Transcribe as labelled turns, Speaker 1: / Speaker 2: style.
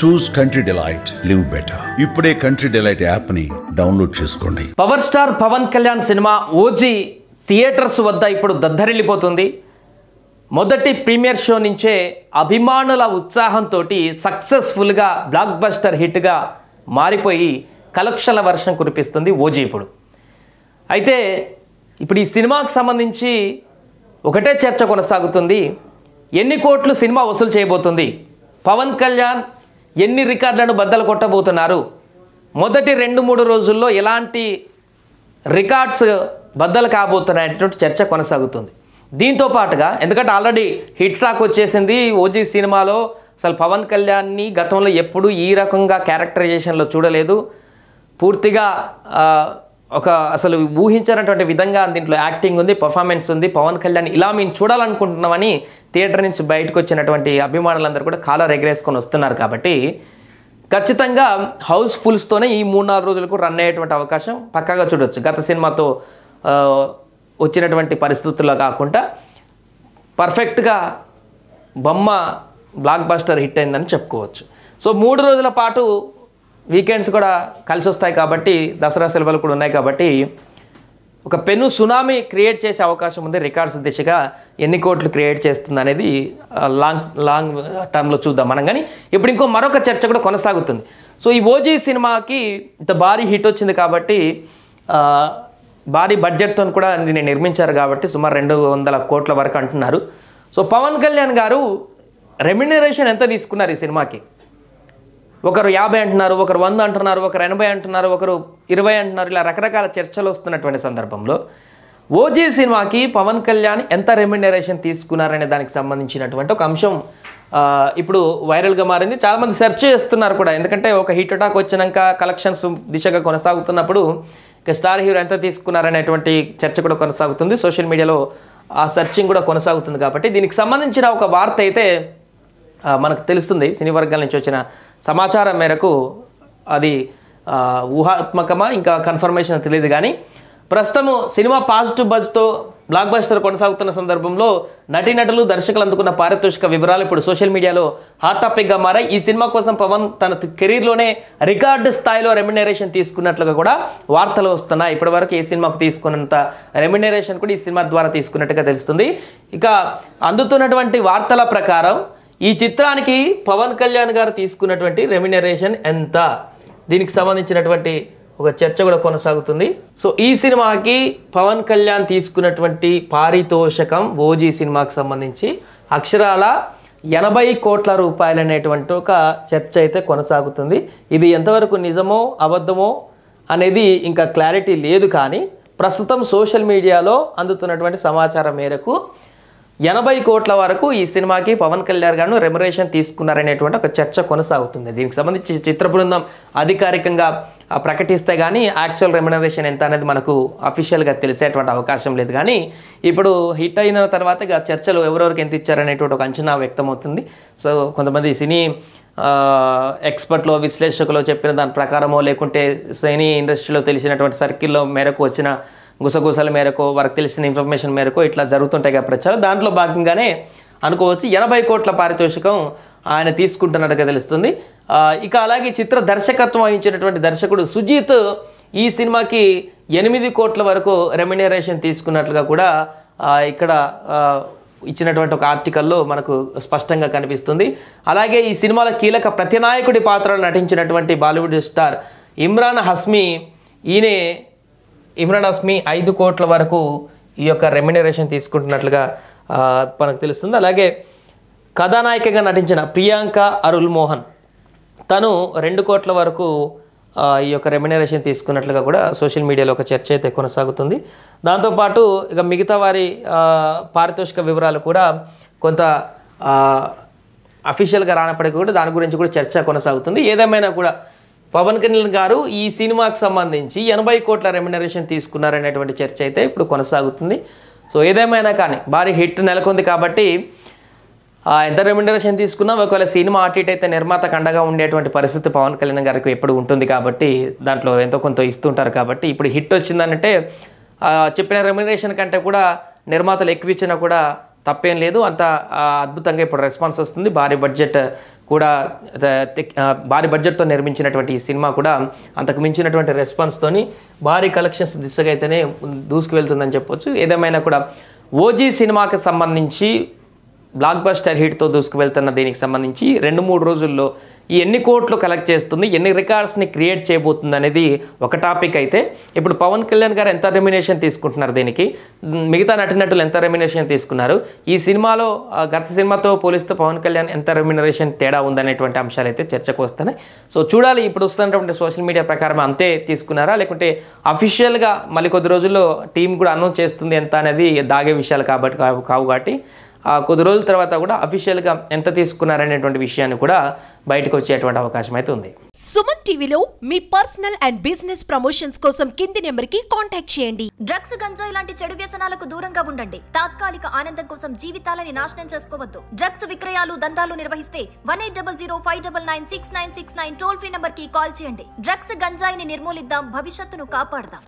Speaker 1: చూస్ country delight, live better. ఇప్పుడే country delight app ని download చేసుకోండి.
Speaker 2: Power star Pawan Kalyan cinema OG theatres వద్ద ఇప్పుడు దద్దరిల్లిపోతుంది. మొదటి ప్రీమియర్ షో నుంచే అభిమానుల ఉత్సాహంతో సక్సెస్ఫుల్గా బ్లాక్ బస్టర్ హిట్గా మారిపోయి కలెక్షన్ల వర్షం కురిపిస్తుంది ఓజీ. అయితే ఇప్పుడు ఈ సినిమాకు సంబంధించి ఒకటే చర్చ కొనసాగుతుంది. ఎన్ని కోట్లు సినిమా వసూలు చేయబోతుంది, పవన్ కళ్యాణ్ ఎన్ని రికార్డులను బద్దలు కొట్టబోతున్నారు, మొదటి 2-3 రోజుల్లో ఎలాంటి రికార్డ్స్ బద్దలు కాబోతున్నాయనేటువంటి చర్చ కొనసాగుతుంది. దీంతో పాటుగా ఎందుకంటే ఆల్రెడీ హిట్ టాక్ వచ్చేసింది ఓజీ సినిమాలో. అసలు పవన్ కళ్యాణ్ని గతంలో ఎప్పుడు ఈ రకంగా క్యారెక్టరైజేషన్లో చూడలేదు. పూర్తిగా అసలు ఊహించినటువంటి విధంగా దీంట్లో యాక్టింగ్ ఉంది, పర్ఫార్మెన్స్ ఉంది. పవన్ కళ్యాణ్ ఇలా మేము చూడాలనుకుంటున్నామని థియేటర్ నుంచి బయటకు వచ్చినటువంటి అభిమానులందరూ కూడా కాలర్ ఎగరేసుకొని వస్తున్నారు. కాబట్టి ఖచ్చితంగా హౌస్ఫుల్స్తోనే ఈ 3-4 రోజులకు రన్ అయ్యేటువంటి అవకాశం పక్కాగా చూడవచ్చు. గత సినిమాతో వచ్చినటువంటి పరిస్థితుల్లో కాకుండా పర్ఫెక్ట్గా బొమ్మ బ్లాక్ బస్టర్ హిట్ అయిందని చెప్పుకోవచ్చు. సో 3 రోజుల పాటు వీకెండ్స్ కూడా కలిసి వస్తాయి కాబట్టి, దసరా సెలవులు కూడా ఉన్నాయి కాబట్టి ఒక పెను సునామీ క్రియేట్ చేసే అవకాశం ఉంది. రికార్డ్స్ దిశగా ఎన్ని కోట్లు క్రియేట్ చేస్తుంది అనేది లాంగ్ టర్మ్లో చూద్దాం మనం. కానీ ఇప్పుడు మరొక చర్చ కూడా కొనసాగుతుంది. సో ఈ ఓజీ సినిమాకి ఇంత భారీ హిట్ వచ్చింది కాబట్టి, భారీ బడ్జెట్తో కూడా దీన్ని నిర్మించారు కాబట్టి సుమారు 200 కోట్ల వరకు అంటున్నారు. సో పవన్ కళ్యాణ్ గారు రెమ్యునరేషన్ ఎంత తీసుకున్నారు ఈ సినిమాకి? ఒకరు 50 అంటున్నారు, ఒకరు 100 అంటున్నారు, ఒకరు 80 అంటున్నారు, ఒకరు 20 అంటున్నారు. ఇలా రకరకాల చర్చలు వస్తున్నటువంటి సందర్భంలో ఓజీ సినిమాకి పవన్ కళ్యాణ్ ఎంత రెమ్యునరేషన్ తీసుకున్నారనే దానికి సంబంధించినటువంటి ఒక అంశం ఇప్పుడు వైరల్గా మారింది. చాలామంది సెర్చ్ చేస్తున్నారు కూడా. ఎందుకంటే ఒక హిట్ టాక్ వచ్చినాక కలెక్షన్స్ దిశగా కొనసాగుతున్నప్పుడు ఇక స్టార్ హీరో ఎంత తీసుకున్నారనేటువంటి చర్చ కూడా కొనసాగుతుంది. సోషల్ మీడియాలో ఆ సెర్చింగ్ కూడా కొనసాగుతుంది. కాబట్టి దీనికి సంబంధించిన ఒక వార్త అయితే మనకు తెలుస్తుంది. సినీ వర్గాల నుంచి వచ్చిన సమాచారం మేరకు అది ఊహాత్మకమా ఇంకా కన్ఫర్మేషన్ తెలియదు. కానీ ప్రస్తుతం సినిమా పాజిటివ్ బజ్తో బ్లాక్ బస్టర్ కొనసాగుతున్న సందర్భంలో నటీనటులు దర్శకులు అందుకున్న పారితోషిక వివరాలు ఇప్పుడు సోషల్ మీడియాలో హాట్ టాపిక్గా మారాయి. ఈ సినిమా కోసం పవన్ తన కెరీర్లోనే రికార్డు స్థాయిలో రెమ్యునరేషన్ తీసుకున్నట్లుగా కూడా వార్తలు వస్తున్నాయి. ఇప్పటివరకు ఈ సినిమాకు తీసుకున్నంత రెమ్యునరేషన్ కూడా ఈ సినిమా ద్వారా తీసుకున్నట్టుగా తెలుస్తుంది. ఇక అందుతున్నటువంటి వార్తల ప్రకారం ఈ చిత్రానికి పవన్ కళ్యాణ్ గారు తీసుకున్నటువంటి రెమ్యునరేషన్ ఎంత, దీనికి సంబంధించినటువంటి ఒక చర్చ కూడా కొనసాగుతుంది. సో ఈ సినిమాకి పవన్ కళ్యాణ్ తీసుకున్నటువంటి పారితోషికం ఓజీ సినిమాకి సంబంధించి అక్షరాల 80 కోట్ల రూపాయలు అనేటువంటి ఒక చర్చ అయితే కొనసాగుతుంది. ఇది ఎంతవరకు నిజమో అబద్ధమో అనేది ఇంకా క్లారిటీ లేదు. కానీ ప్రస్తుతం సోషల్ మీడియాలో అందుతున్నటువంటి సమాచారం మేరకు 80 కోట్ల వరకు ఈ సినిమాకి పవన్ కళ్యాణ్ గారు రెమ్యునరేషన్ తీసుకున్నారనేటువంటి ఒక చర్చ కొనసాగుతుంది. దీనికి సంబంధించి చిత్ర బృందం అధికారికంగా ప్రకటిస్తే కానీ యాక్చువల్ రెమ్యునరేషన్ ఎంత అనేది మనకు అఫీషియల్గా తెలిసేటువంటి అవకాశం లేదు. కానీ ఇప్పుడు హిట్ అయిన తర్వాత చర్చలు ఎవరెవరికి ఎంత ఇచ్చారనేటువంటి ఒక అంచనా వ్యక్తమవుతుంది. సో కొంతమంది సినీ ఎక్స్పర్ట్లో విశ్లేషకులు చెప్పిన దాని ప్రకారమో లేకుంటే సినీ ఇండస్ట్రీలో తెలిసినటువంటి సర్కిల్లో మేరకు వచ్చిన గుసగుసల మేరకు వారికి తెలిసిన ఇన్ఫర్మేషన్ మేరకు ఇట్లా జరుగుతుంటాయి కదా ప్రచారం. దాంట్లో భాగంగానే అనుకోవచ్చు 80 కోట్ల పారితోషికం ఆయన తీసుకుంటున్నట్టుగా తెలుస్తుంది. ఇక అలాగే చిత్ర దర్శకత్వం వహించినటువంటి దర్శకుడు సుజీత్ ఈ సినిమాకి 8 కోట్ల వరకు రెమ్యునరేషన్ తీసుకున్నట్లుగా కూడా ఇక్కడ ఇచ్చినటువంటి ఒక ఆర్టికల్లో మనకు స్పష్టంగా కనిపిస్తుంది. అలాగే ఈ సినిమాలో కీలక ప్రతినాయకుడి పాత్రలో నటించినటువంటి బాలీవుడ్ స్టార్ ఇమ్రాన్ హష్మీ 5 కోట్ల వరకు ఈ యొక్క రెమ్యునరేషన్ తీసుకుంటున్నట్లుగా మనకు తెలుస్తుంది. అలాగే కథానాయికగా నటించిన ప్రియాంక అరుల్ మోహన్ తను 2 కోట్ల వరకు ఈ యొక్క రెమ్యునరేషన్ తీసుకున్నట్లుగా కూడా సోషల్ మీడియాలో ఒక చర్చ అయితే కొనసాగుతుంది. దాంతోపాటు ఇక మిగతా వారి పారితోషిక వివరాలు కూడా కొంత అఫీషియల్గా రానప్పటికీ కూడా దాని గురించి కూడా చర్చ కొనసాగుతుంది. ఏదేమైనా కూడా పవన్ కళ్యాణ్ గారు ఈ సినిమాకి సంబంధించి 80 కోట్ల రెమ్యునరేషన్ తీసుకున్నారనేటువంటి చర్చ అయితే ఇప్పుడు కొనసాగుతుంది. సో ఏదేమైనా కానీ భారీ హిట్ నెలకొంది కాబట్టి ఎంత రెమ్యునరేషన్ తీసుకున్నా ఒకవేళ సినిమా అటు ఇటు అయితే నిర్మాతకు అండగా ఉండేటువంటి పరిస్థితి పవన్ కళ్యాణ్ గారికి ఎప్పుడు ఉంటుంది కాబట్టి దాంట్లో ఎంతో కొంత ఇస్తుంటారు. కాబట్టి ఇప్పుడు హిట్ వచ్చిందనంటే చెప్పిన రెమ్యునరేషన్ కంటే కూడా నిర్మాతలు ఎక్కువ ఇచ్చినా కూడా తప్పేం లేదు. అంత అద్భుతంగా ఇప్పుడు రెస్పాన్స్ వస్తుంది. భారీ బడ్జెట్తో నిర్మించినటువంటి ఈ సినిమా కూడా అంతకు మించినటువంటి రెస్పాన్స్తోని భారీ కలెక్షన్స్ దిశగా అయితేనే దూసుకువెళ్తుందని చెప్పొచ్చు. ఏదేమైనా కూడా ఓజీ సినిమాకి సంబంధించి బ్లాక్ బస్టర్ హిట్తో దూసుకువెళ్తున్న దీనికి సంబంధించి 2-3 రోజుల్లో ఎన్ని కోట్లు కలెక్ట్ చేస్తుంది, ఎన్ని రికార్డ్స్ని క్రియేట్ చేయబోతుంది అనేది ఒక టాపిక్. అయితే ఇప్పుడు పవన్ కళ్యాణ్ గారు ఎంత రెమ్యునేషన్ తీసుకుంటున్నారు, దీనికి మిగతా నటినటులు ఎంత రెమ్యునేషన్ తీసుకున్నారు, ఈ సినిమాలో గత సినిమాతో పోలిస్తే పవన్ కళ్యాణ్ ఎంత రెమ్యునరేషన్ తేడా ఉందనేటువంటి అంశాలు అయితే చర్చకు వస్తున్నాయి. సో చూడాలి, ఇప్పుడు వస్తున్నటువంటి సోషల్ మీడియా ప్రకారం అంతే తీసుకున్నారా, లేకుంటే అఫీషియల్గా మళ్ళీ కొద్ది రోజుల్లో టీం కూడా అనౌన్స్ చేస్తుంది ఎంత అనేది దాగే విషయాలు కాబట్టి కొద్ది రోజుల తర్వాత కూడా అఫీషియల్గా ఎంత తీసుకున్నారనేటువంటి విషయాన్ని కూడా బయటకు వచ్చేటువంటి అవకాశం అయితే ఉంది.
Speaker 3: సుమన్ టీవీలో మీ పర్సనల్ అండ్ బిజినెస్ ప్రమోషన్స్ కోసం కింది నెంబర్కి కాంటాక్ట్ చేయండి.
Speaker 4: డ్రగ్స్, గంజాయి లాంటి చెడు వ్యసనాలకు దూరంగా ఉండండి. తాత్కాలిక ఆనందం కోసం జీవితాలని నాశనం చేసుకోవద్దు. డ్రగ్స్ విక్రయాలు, దందాలు నిర్వహిస్తే 1800599696 టోల్ ఫ్రీ నంబర్ కి కాల్ చేయండి. డ్రగ్స్, గంజాయిని నిర్మూలిద్దాం, భవిష్యత్తును కాపాడదాం.